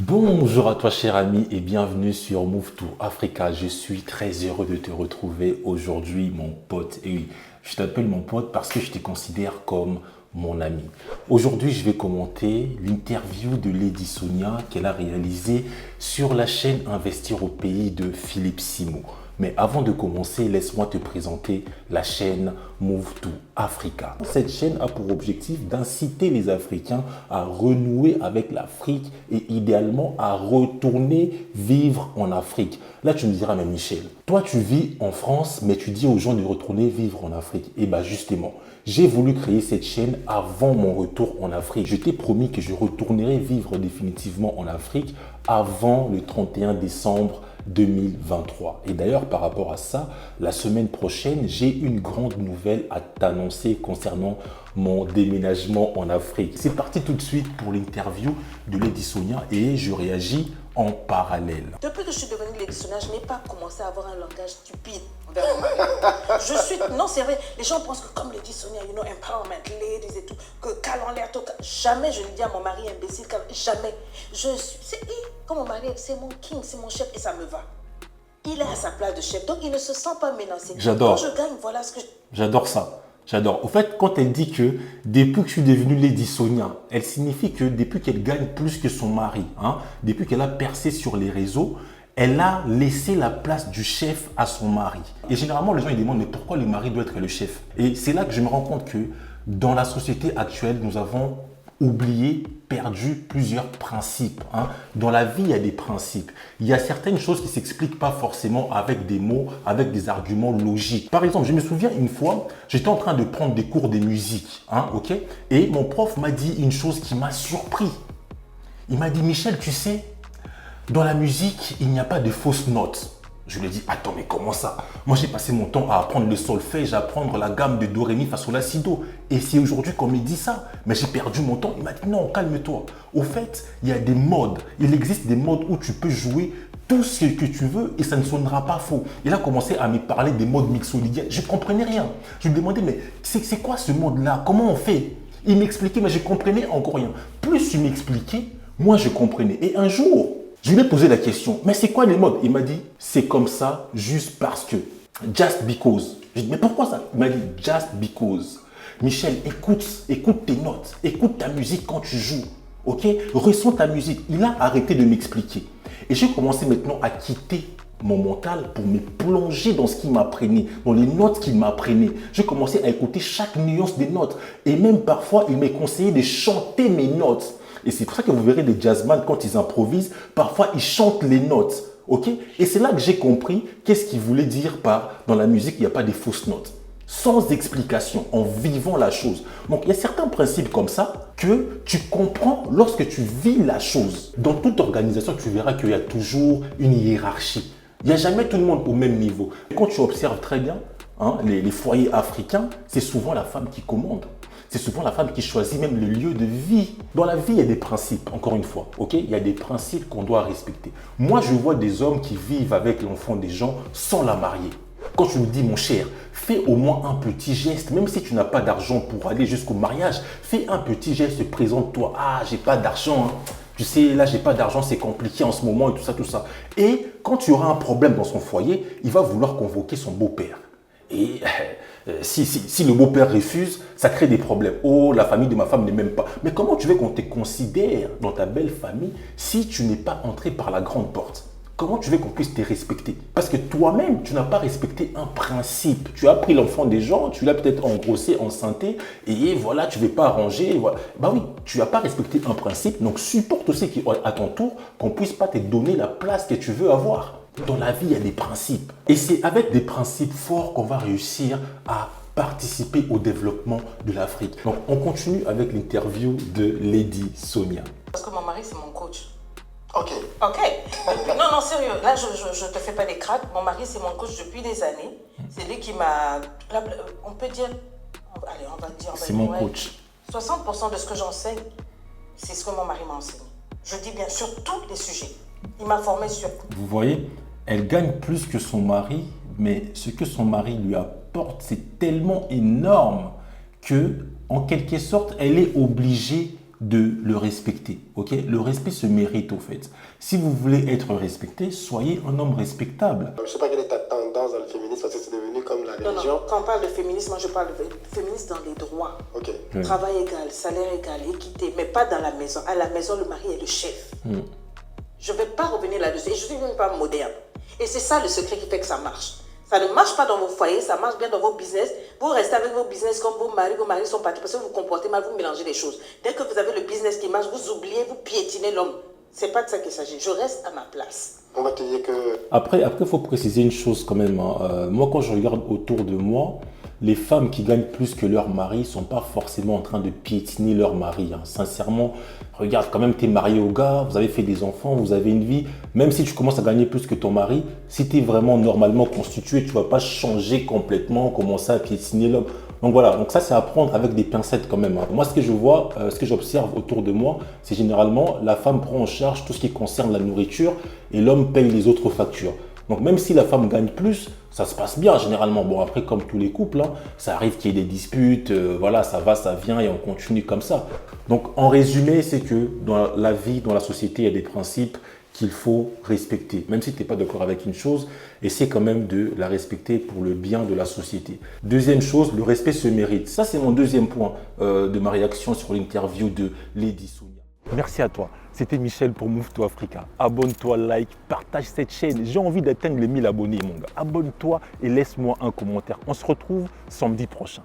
Bonjour à toi cher ami et bienvenue sur Move to Africa. Je suis très heureux de te retrouver aujourd'hui mon pote. Et oui, je t'appelle mon pote parce que je te considère comme mon ami. Aujourd'hui, je vais commenter l'interview de Lady Sonia qu'elle a réalisée sur la chaîne Investir au pays de Philippe Simon. Mais avant de commencer, laisse-moi te présenter la chaîne Move to Africa. Cette chaîne a pour objectif d'inciter les Africains à renouer avec l'Afrique et idéalement à retourner vivre en Afrique. Là, tu me diras, mais Michel, toi tu vis en France, mais tu dis aux gens de retourner vivre en Afrique. Et bien justement, j'ai voulu créer cette chaîne avant mon retour en Afrique. Je t'ai promis que je retournerai vivre définitivement en Afrique avant le 31 décembre 2023. Et d'ailleurs, par rapport à ça, la semaine prochaine, j'ai une grande nouvelle à t'annoncer concernant mon déménagement en Afrique. C'est parti tout de suite pour l'interview de Lady Sonia et je réagis en parallèle. Depuis que je suis devenue Lady Sonia, je n'ai pas commencé à avoir un langage stupide envers mon mari. Non, c'est vrai, les gens pensent que comme Lady Sonia, empowerment, ladies et tout, que calons l'air, jamais je ne dis à mon mari imbécile, jamais. Comme mon mari, c'est mon king, c'est mon chef et ça me va. Il est à sa place de chef, donc il ne se sent pas menacé. J'adore. Quand je gagne, voilà ce que J'adore ça. J'adore. Au fait, quand elle dit que depuis que je suis devenue Lady Sonia, elle signifie que depuis qu'elle gagne plus que son mari, depuis qu'elle a percé sur les réseaux, elle a laissé la place du chef à son mari. Et généralement, les gens ils demandent mais pourquoi le mari doit être le chef? Et c'est là que je me rends compte que dans la société actuelle, nous avons oublié, perdu plusieurs principes. Dans la vie, il y a des principes. Il y a certaines choses qui ne s'expliquent pas forcément avec des mots, avec des arguments logiques. Par exemple, je me souviens une fois, j'étais en train de prendre des cours de musique, et mon prof m'a dit une chose qui m'a surpris. Il m'a dit, Michel, tu sais, dans la musique, il n'y a pas de fausses notes. Je lui ai dit, attends, mais comment ça? Moi, j'ai passé mon temps à apprendre le solfège, à apprendre la gamme de do, ré, mi, fa, sol, la, si, do. Et c'est aujourd'hui qu'on me dit ça. Mais j'ai perdu mon temps. Il m'a dit, non, calme-toi. Au fait, il y a des modes. Il existe des modes où tu peux jouer tout ce que tu veux et ça ne sonnera pas faux. Il a commencé à me parler des modes mixolydiens. Je ne comprenais rien. Je lui demandais, mais c'est quoi ce mode-là? Comment on fait? Il m'expliquait, mais je ne comprenais encore rien. Plus il m'expliquait, moi je comprenais. Et un jour, je lui ai posé la question, mais c'est quoi les modes? Il m'a dit, c'est comme ça juste parce que. Just because. Je dit, mais pourquoi ça? Il m'a dit, just because. Michel, écoute tes notes, écoute ta musique quand tu joues, ok? Ressens ta musique. Il a arrêté de m'expliquer. Et j'ai commencé maintenant à quitter mon mental pour me plonger dans ce qu'il m'apprenait, dans les notes qu'il m'apprenait. J'ai commencé à écouter chaque nuance des notes. Et même parfois, il m'a conseillé de chanter mes notes. Et c'est pour ça que vous verrez les jazzman, quand ils improvisent, parfois ils chantent les notes. Ok? Et c'est là que j'ai compris qu'est-ce qu'il voulait dire par dans la musique, il n'y a pas des fausses notes. Sans explication, en vivant la chose. Donc, il y a certains principes comme ça que tu comprends lorsque tu vis la chose. Dans toute organisation, tu verras qu'il y a toujours une hiérarchie. Il n'y a jamais tout le monde au même niveau. Quand tu observes très bien, les foyers africains, c'est souvent la femme qui commande. C'est souvent la femme qui choisit même le lieu de vie. Dans la vie, il y a des principes, encore une fois. Ok, il y a des principes qu'on doit respecter. Moi, je vois des hommes qui vivent avec l'enfant des gens sans la marier. Quand tu me dis, mon cher, fais au moins un petit geste, même si tu n'as pas d'argent pour aller jusqu'au mariage, fais un petit geste, présente-toi. Ah, j'ai pas d'argent. Tu sais, là, j'ai pas d'argent, c'est compliqué en ce moment et tout ça, tout ça. Et quand tu auras un problème dans son foyer, il va vouloir convoquer son beau-père. Et si le beau-père refuse, ça crée des problèmes. Oh, la famille de ma femme ne m'aime pas. Mais comment tu veux qu'on te considère dans ta belle famille si tu n'es pas entré par la grande porte? Comment tu veux qu'on puisse te respecter? Parce que toi-même, tu n'as pas respecté un principe. Tu as pris l'enfant des gens, tu l'as peut-être engrossé, enceinté, et voilà, tu ne veux pas arranger. Voilà. Bah oui, tu n'as pas respecté un principe, donc supporte aussi qu'à ton tour, qu'on ne puisse pas te donner la place que tu veux avoir. Dans la vie, il y a des principes. Et c'est avec des principes forts qu'on va réussir à participer au développement de l'Afrique. Donc, on continue avec l'interview de Lady Sonia. Parce que mon mari, c'est mon coach. Ok. Ok. Non, sérieux. Là, je ne te fais pas des cracks. Mon mari, c'est mon coach depuis des années. C'est lui qui m'a... On peut dire... Allez, on va dire... C'est mon coach. 60% de ce que j'enseigne, c'est ce que mon mari m'a enseigné. Je dis bien sur tous les sujets. Il m'a formé sur... Vous voyez, elle gagne plus que son mari, mais ce que son mari lui apporte, c'est tellement énorme que, en quelque sorte, elle est obligée de le respecter. Ok, le respect se mérite au fait. Si vous voulez être respecté, soyez un homme respectable. Je ne sais pas quelle est ta tendance dans le féminisme parce que c'est devenu comme la Non, religion. non, quand on parle de féminisme, moi je parle de féminisme dans les droits. Ok. Travail égal, salaire égal, équité, mais pas dans la maison. À la maison, le mari est le chef. Je ne vais pas revenir là-dessus. Et je suis une femme moderne. Et c'est ça le secret qui fait que ça marche. Ça ne marche pas dans vos foyers, ça marche bien dans vos business. Vous restez avec vos business comme vos maris sont partis parce que vous vous comportez mal, vous mélangez les choses. Dès que vous avez le business qui marche, vous oubliez, vous piétinez l'homme. C'est pas de ça qu'il s'agit. Je reste à ma place. On va te dire que... Après, il faut préciser une chose quand même. Moi, quand je regarde autour de moi, les femmes qui gagnent plus que leur mari ne sont pas forcément en train de piétiner leur mari. Sincèrement, regarde, quand même, tu es marié au gars, vous avez fait des enfants, vous avez une vie. Même si tu commences à gagner plus que ton mari, si tu es vraiment normalement constitué, tu ne vas pas changer complètement, commencer à piétiner l'homme. Donc voilà, donc ça c'est à prendre avec des pincettes quand même. Moi ce que je vois, ce que j'observe autour de moi, c'est généralement la femme prend en charge tout ce qui concerne la nourriture et l'homme paye les autres factures. Donc même si la femme gagne plus, ça se passe bien généralement. Bon après comme tous les couples, ça arrive qu'il y ait des disputes, voilà, ça va, ça vient et on continue comme ça. Donc en résumé, c'est que dans la vie, dans la société, il y a des principes qu'il faut respecter. Même si tu n'es pas d'accord avec une chose, essaie quand même de la respecter pour le bien de la société. Deuxième chose, le respect se mérite. Ça, c'est mon deuxième point de ma réaction sur l'interview de Lady Sonia. Merci à toi. C'était Michel pour Move to Africa. Abonne-toi, like, partage cette chaîne. J'ai envie d'atteindre les 1000 abonnés, mon gars. Abonne-toi et laisse-moi un commentaire. On se retrouve samedi prochain.